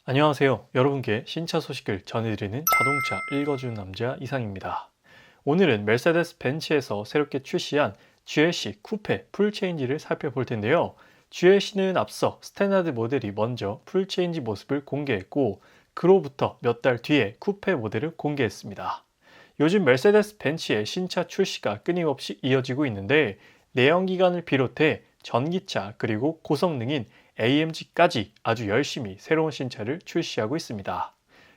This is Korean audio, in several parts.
안녕하세요. 여러분께 신차 소식을 전해드리는 자동차 읽어주는 남자 이상입니다. 오늘은 메르세데스 벤츠에서 새롭게 출시한 GLC 쿠페 풀체인지를 살펴볼 텐데요. GLC는 앞서 스탠다드 모델이 먼저 풀체인지 모습을 공개했고 그로부터 몇 달 뒤에 쿠페 모델을 공개했습니다. 요즘 메르세데스 벤츠의 신차 출시가 끊임없이 이어지고 있는데 내연기관을 비롯해 전기차 그리고 고성능인 AMG까지 아주 열심히 새로운 신차를 출시하고 있습니다.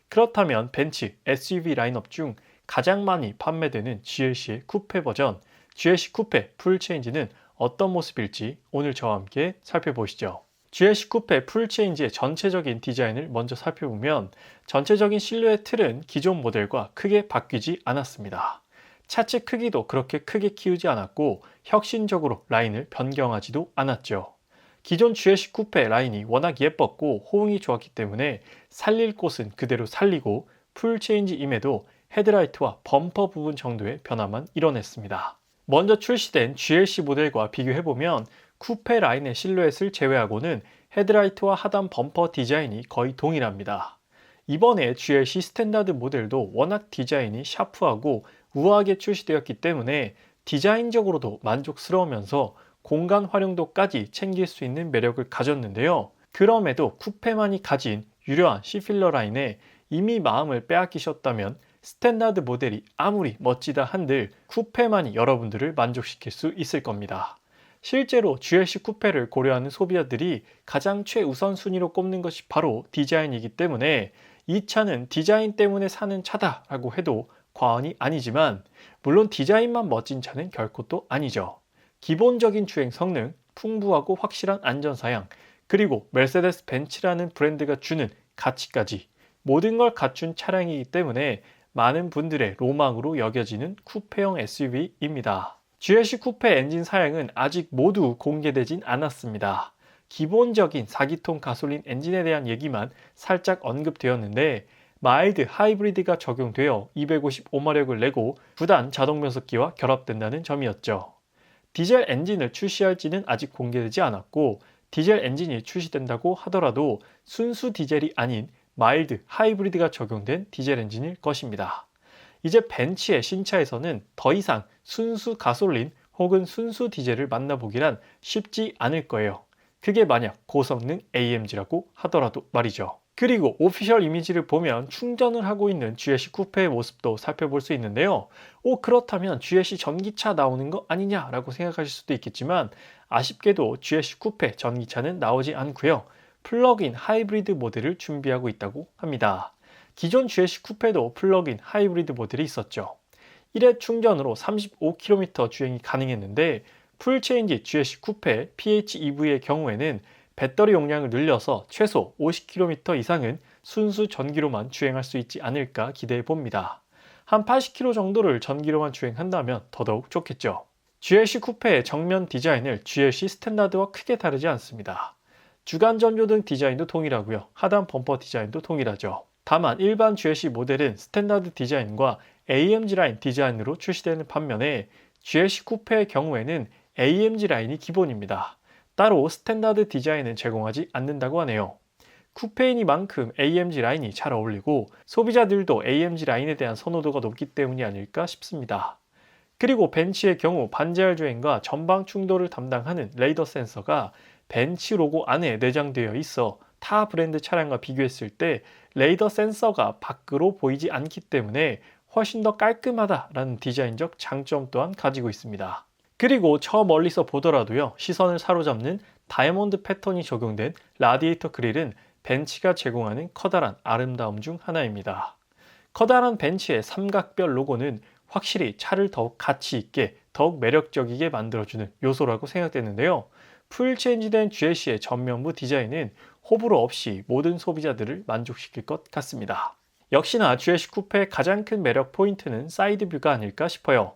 그렇다면 벤츠 SUV 라인업 중 가장 많이 판매되는 GLC의 쿠페 버전, GLC 쿠페 풀체인지는 어떤 모습일지 오늘 저와 함께 살펴보시죠. GLC 쿠페 풀체인지의 전체적인 디자인을 먼저 살펴보면 전체적인 실루엣 틀은 기존 모델과 크게 바뀌지 않았습니다. 차체 크기도 그렇게 크게 키우지 않았고 혁신적으로 라인을 변경하지도 않았죠. 기존 GLC 쿠페 라인이 워낙 예뻤고 호응이 좋았기 때문에 살릴 곳은 그대로 살리고 풀체인지임에도 헤드라이트와 범퍼 부분 정도의 변화만 이뤄냈습니다. 먼저 출시된 GLC 모델과 비교해보면 쿠페 라인의 실루엣을 제외하고는 헤드라이트와 하단 범퍼 디자인이 거의 동일합니다. 이번에 GLC 스탠다드 모델도 워낙 디자인이 샤프하고 우아하게 출시되었기 때문에 디자인적으로도 만족스러우면서 공간 활용도까지 챙길 수 있는 매력을 가졌는데요. 그럼에도 쿠페만이 가진 유려한 C필러 라인에 이미 마음을 빼앗기셨다면 스탠다드 모델이 아무리 멋지다 한들 쿠페만이 여러분들을 만족시킬 수 있을 겁니다. 실제로 GLC 쿠페를 고려하는 소비자들이 가장 최우선순위로 꼽는 것이 바로 디자인이기 때문에 이 차는 디자인 때문에 사는 차다라고 해도 과언이 아니지만 물론 디자인만 멋진 차는 결코 또 아니죠. 기본적인 주행 성능, 풍부하고 확실한 안전사양, 그리고 메르세데스 벤츠라는 브랜드가 주는 가치까지 모든 걸 갖춘 차량이기 때문에 많은 분들의 로망으로 여겨지는 쿠페형 SUV입니다. GLC 쿠페 엔진 사양은 아직 모두 공개되진 않았습니다. 기본적인 4기통 가솔린 엔진에 대한 얘기만 살짝 언급되었는데 마일드 하이브리드가 적용되어 255마력을 내고 9단 자동 변속기와 결합된다는 점이었죠. 디젤 엔진을 출시할지는 아직 공개되지 않았고 디젤 엔진이 출시된다고 하더라도 순수 디젤이 아닌 마일드 하이브리드가 적용된 디젤 엔진일 것입니다. 이제 벤츠의 신차에서는 더 이상 순수 가솔린 혹은 순수 디젤을 만나보기란 쉽지 않을 거예요. 그게 만약 고성능 AMG라고 하더라도 말이죠. 그리고 오피셜 이미지를 보면 충전을 하고 있는 GLC 쿠페의 모습도 살펴볼 수 있는데요. 그렇다면 GLC 전기차 나오는 거 아니냐라고 생각하실 수도 있겠지만 아쉽게도 GLC 쿠페 전기차는 나오지 않고요. 플러그인 하이브리드 모델을 준비하고 있다고 합니다. 기존 GLC 쿠페도 플러그인 하이브리드 모델이 있었죠. 1회 충전으로 35km 주행이 가능했는데 풀체인지 GLC 쿠페 PHEV의 경우에는 배터리 용량을 늘려서 최소 50km 이상은 순수 전기로만 주행할 수 있지 않을까 기대해 봅니다. 한 80km 정도를 전기로만 주행한다면 더더욱 좋겠죠. GLC 쿠페의 정면 디자인을 GLC 스탠다드와 크게 다르지 않습니다. 주간 전조등 디자인도 동일하고요. 하단 범퍼 디자인도 동일하죠. 다만 일반 GLC 모델은 스탠다드 디자인과 AMG 라인 디자인으로 출시되는 반면에 GLC 쿠페의 경우에는 AMG 라인이 기본입니다. 따로 스탠다드 디자인은 제공하지 않는다고 하네요. 쿠페이니만큼 AMG 라인이 잘 어울리고 소비자들도 AMG 라인에 대한 선호도가 높기 때문이 아닐까 싶습니다. 그리고 벤츠의 경우 반제할 주행과 전방 충돌을 담당하는 레이더 센서가 벤츠 로고 안에 내장되어 있어 타 브랜드 차량과 비교했을 때 레이더 센서가 밖으로 보이지 않기 때문에 훨씬 더 깔끔하다라는 디자인적 장점 또한 가지고 있습니다. 그리고 저 멀리서 보더라도요, 시선을 사로잡는 다이아몬드 패턴이 적용된 라디에이터 그릴은 벤츠가 제공하는 커다란 아름다움 중 하나입니다. 커다란 벤츠의 삼각별 로고는 확실히 차를 더욱 가치 있게, 더욱 매력적이게 만들어주는 요소라고 생각되는데요. 풀 체인지된 GLC의 전면부 디자인은 호불호 없이 모든 소비자들을 만족시킬 것 같습니다. 역시나 GLC 쿠페의 가장 큰 매력 포인트는 사이드 뷰가 아닐까 싶어요.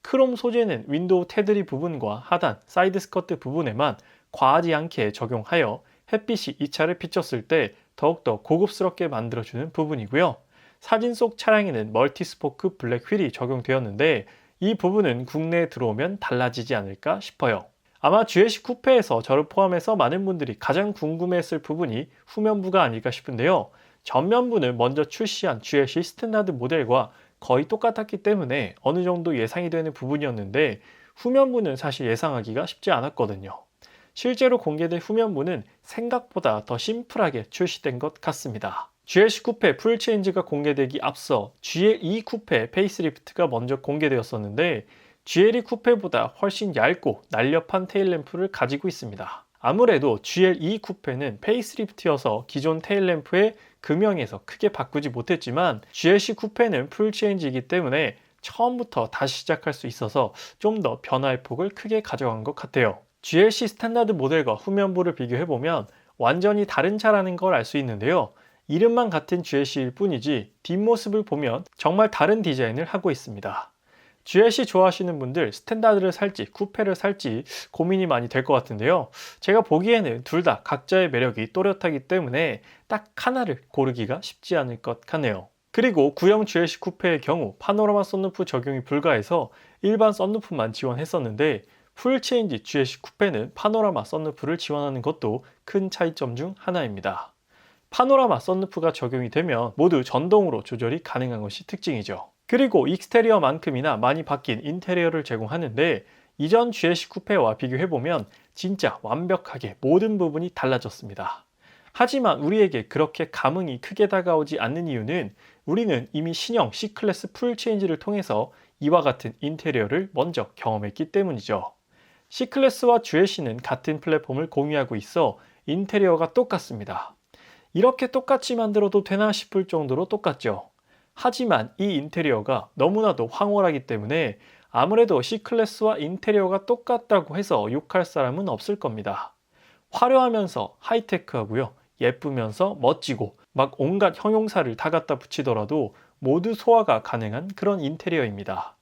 크롬 소재는 윈도우 테두리 부분과 하단, 사이드 스커트 부분에만 과하지 않게 적용하여 햇빛이 이 차를 비쳤을 때 더욱더 고급스럽게 만들어주는 부분이고요. 사진 속 차량에는 멀티스포크 블랙 휠이 적용되었는데 이 부분은 국내에 들어오면 달라지지 않을까 싶어요. 아마 GLC 쿠페에서 저를 포함해서 많은 분들이 가장 궁금해했을 부분이 후면부가 아닐까 싶은데요. 전면부는 먼저 출시한 GLC 스탠다드 모델과 거의 똑같았기 때문에 어느 정도 예상이 되는 부분이었는데 후면부는 사실 예상하기가 쉽지 않았거든요. 실제로 공개된 후면부는 생각보다 더 심플하게 출시된 것 같습니다. GLC 쿠페 풀 체인지가 공개되기 앞서 GLE 쿠페 페이스리프트가 먼저 공개되었었는데 GLE 쿠페보다 훨씬 얇고 날렵한 테일램프를 가지고 있습니다. 아무래도 GLE 쿠페는 페이스리프트여서 기존 테일램프의 금형에서 크게 바꾸지 못했지만 GLC 쿠페는 풀 체인지이기 때문에 처음부터 다시 시작할 수 있어서 좀 더 변화의 폭을 크게 가져간 것 같아요. GLC 스탠다드 모델과 후면부를 비교해보면 완전히 다른 차라는 걸 알 수 있는데요. 이름만 같은 GLC일 뿐이지 뒷모습을 보면 정말 다른 디자인을 하고 있습니다. GLC 좋아하시는 분들 스탠다드를 살지 쿠페를 살지 고민이 많이 될 것 같은데요. 제가 보기에는 둘 다 각자의 매력이 또렷하기 때문에 딱 하나를 고르기가 쉽지 않을 것 같네요. 그리고 구형 GLC 쿠페의 경우 파노라마 썬루프 적용이 불가해서 일반 썬루프만 지원했었는데 풀 체인지 GLC 쿠페는 파노라마 썬루프를 지원하는 것도 큰 차이점 중 하나입니다. 파노라마 썬루프가 적용이 되면 모두 전동으로 조절이 가능한 것이 특징이죠. 그리고 익스테리어만큼이나 많이 바뀐 인테리어를 제공하는데 이전 GLC 쿠페와 비교해보면 진짜 완벽하게 모든 부분이 달라졌습니다. 하지만 우리에게 그렇게 감흥이 크게 다가오지 않는 이유는 우리는 이미 신형 C클래스 풀 체인지를 통해서 이와 같은 인테리어를 먼저 경험했기 때문이죠. C클래스와 GLC는 같은 플랫폼을 공유하고 있어 인테리어가 똑같습니다. 이렇게 똑같이 만들어도 되나 싶을 정도로 똑같죠. 하지만 이 인테리어가 너무나도 황홀하기 때문에 아무래도 C클래스와 인테리어가 똑같다고 해서 욕할 사람은 없을 겁니다. 화려하면서 하이테크하고요. 예쁘면서 멋지고 막 온갖 형용사를 다 갖다 붙이더라도 모두 소화가 가능한 그런 인테리어입니다.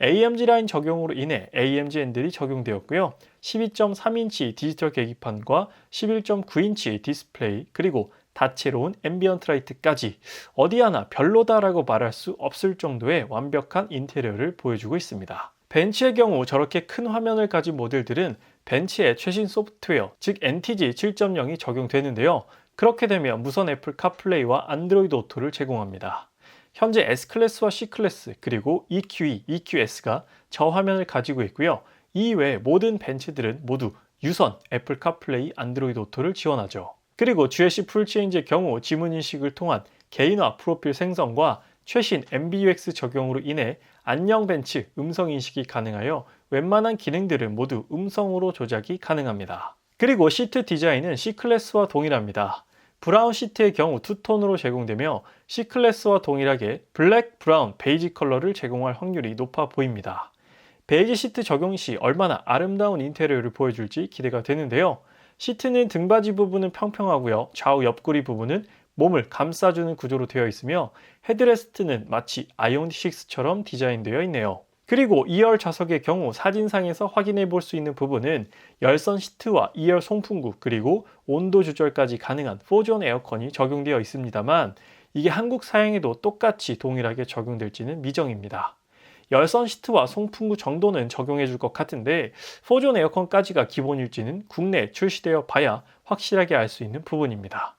AMG 라인 적용으로 인해 AMG 핸들이 적용되었고요. 12.3인치 디지털 계기판과 11.9인치 디스플레이 그리고 다채로운 앰비언트 라이트까지 어디 하나 별로다라고 말할 수 없을 정도의 완벽한 인테리어를 보여주고 있습니다. 벤츠의 경우 저렇게 큰 화면을 가진 모델들은 벤츠의 최신 소프트웨어, 즉 NTG 7.0이 적용되는데요. 그렇게 되면 무선 애플 카플레이와 안드로이드 오토를 제공합니다. 현재 S클래스와 C클래스 그리고 EQE, EQS가 저 화면을 가지고 있고요. 이외에 모든 벤츠들은 모두 유선 애플 카플레이, 안드로이드 오토를 지원하죠. 그리고 GLC 풀체인지의 경우 지문인식을 통한 개인화 프로필 생성과 최신 MBUX 적용으로 인해 안녕 벤츠 음성인식이 가능하여 웬만한 기능들은 모두 음성으로 조작이 가능합니다. 그리고 시트 디자인은 C클래스와 동일합니다. 브라운 시트의 경우 투톤으로 제공되며 C클래스와 동일하게 블랙, 브라운, 베이지 컬러를 제공할 확률이 높아 보입니다. 베이지 시트 적용 시 얼마나 아름다운 인테리어를 보여줄지 기대가 되는데요. 시트는 등받이 부분은 평평하고요. 좌우 옆구리 부분은 몸을 감싸주는 구조로 되어 있으며 헤드레스트는 마치 아이오닉6처럼 디자인되어 있네요. 그리고 2열 좌석의 경우 사진상에서 확인해 볼 수 있는 부분은 열선 시트와 2열 송풍구 그리고 온도 조절까지 가능한 4존 에어컨이 적용되어 있습니다만 이게 한국 사양에도 똑같이 동일하게 적용될지는 미정입니다. 열선 시트와 송풍구 정도는 적용해 줄 것 같은데 4존 에어컨까지가 기본일지는 국내에 출시되어 봐야 확실하게 알 수 있는 부분입니다.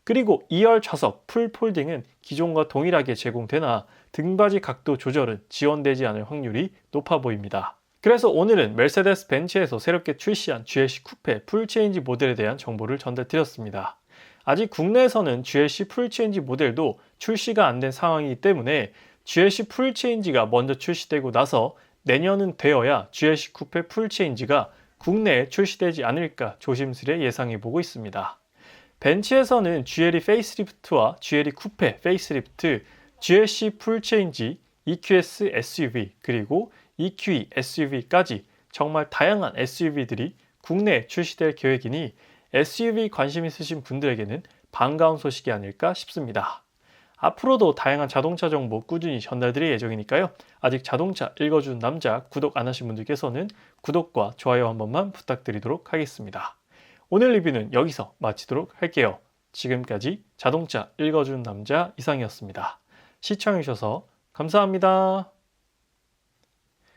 그리고 2열 좌석 풀 폴딩은 기존과 동일하게 제공되나 등받이 각도 조절은 지원되지 않을 확률이 높아 보입니다. 그래서 오늘은 메르세데스 벤츠에서 새롭게 출시한 GLC 쿠페 풀 체인지 모델에 대한 정보를 전달드렸습니다. 아직 국내에서는 GLC 풀 체인지 모델도 출시가 안 된 상황이기 때문에 GLC 풀 체인지가 먼저 출시되고 나서 내년은 되어야 GLC 쿠페 풀 체인지가 국내에 출시되지 않을까 조심스레 예상해 보고 있습니다. 벤츠에서는 GLE 페이스리프트와 GLE 쿠페 페이스리프트, GLC 풀 체인지, EQS SUV 그리고 EQE SUV까지 정말 다양한 SUV들이 국내에 출시될 계획이니 SUV 관심 있으신 분들에게는 반가운 소식이 아닐까 싶습니다. 앞으로도 다양한 자동차 정보 꾸준히 전달드릴 예정이니까요. 아직 자동차 읽어주는 남자 구독 안 하신 분들께서는 구독과 좋아요 한 번만 부탁드리도록 하겠습니다. 오늘 리뷰는 여기서 마치도록 할게요. 지금까지 자동차 읽어주는 남자 이상이었습니다. 시청해주셔서 감사합니다.